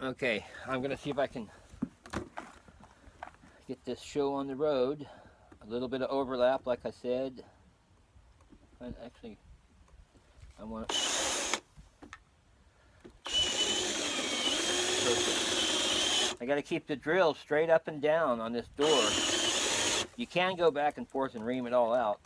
Okay, I'm going to see if I can get this show on the road. A little bit of overlap, like I said. Actually, I want to... Perfect. I got to keep the drill straight up and down on this door. You can go back and forth and ream it all out.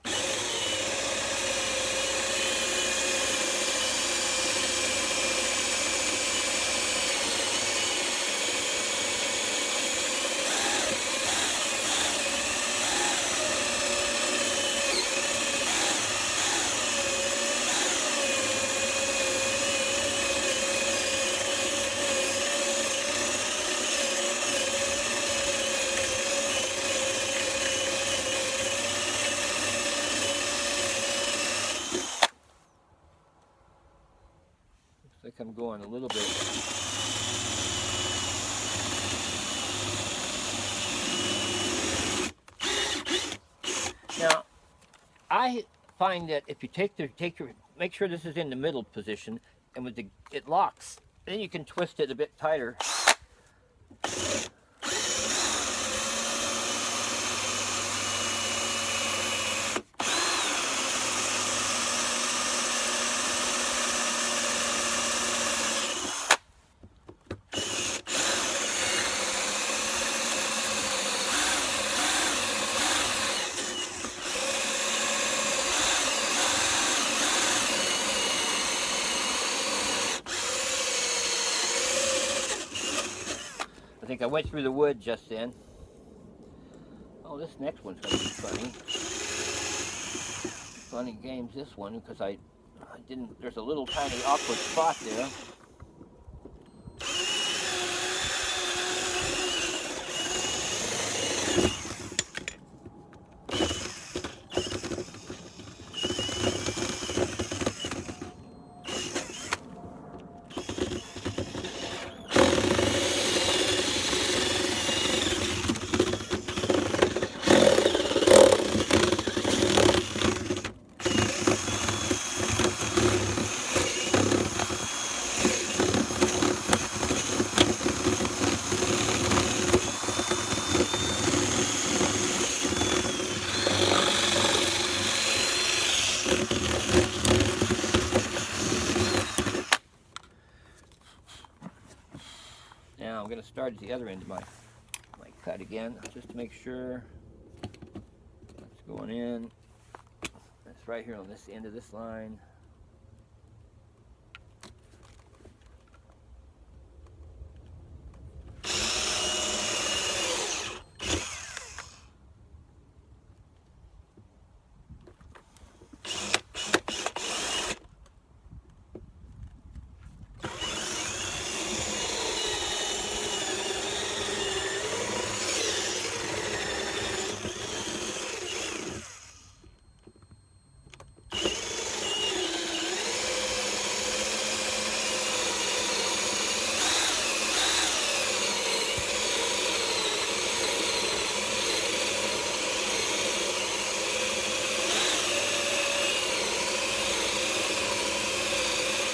Looks like I'm going a little bit. Now, I find that if you make sure this is in the middle position, and with it locks, then you can twist it a bit tighter. I think I went through the wood just then. Oh, this next one's going to be funny. Funny games, this one, because I didn't, there's a little tiny awkward spot there. Now I'm going to start at the other end of my cut again, just to make sure that's going in. That's right here on this end of this line.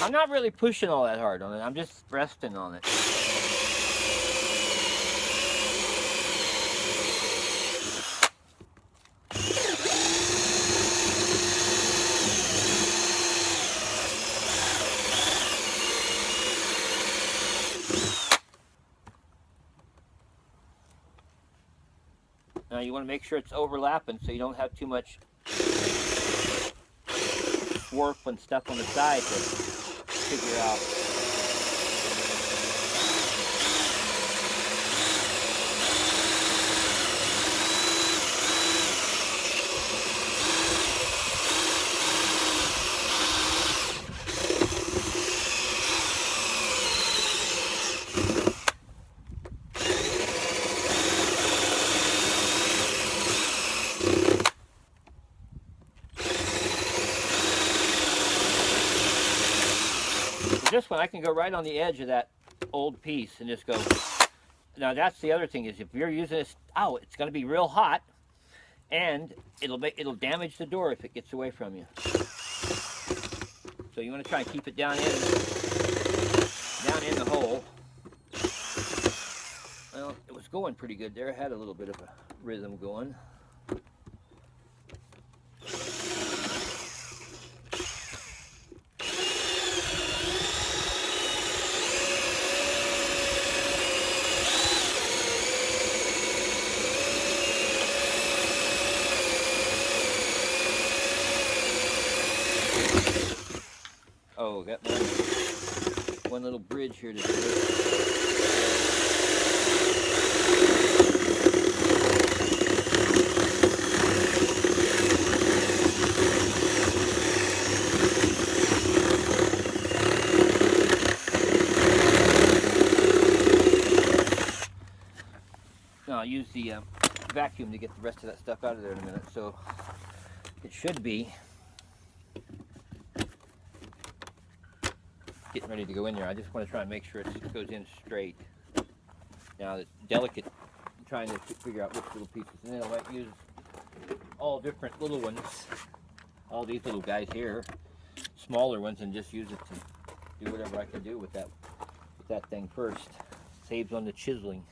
I'm not really pushing all that hard on it. I'm just resting on it. Now you want to make sure it's overlapping so you don't have too much warp and stuff on the side to figure out. This one, I can go right on the edge of that old piece and just go. Now that's the other thing is if you're using this, it's going to be real hot, and it'll damage the door if it gets away from you. So you want to try and keep it down in the hole. going pretty good there. It had a little bit of a rhythm going. Oh, got one little bridge here to do. Now I'll use the vacuum to get the rest of that stuff out of there in a minute. So it should be getting ready to go in there. I just want to try and make sure it goes in straight. Now it's delicate trying to figure out which little pieces, and then I might use all different little ones, all these little guys here, smaller ones, and just use it to do whatever I can do with that thing first. Saves on the chiseling.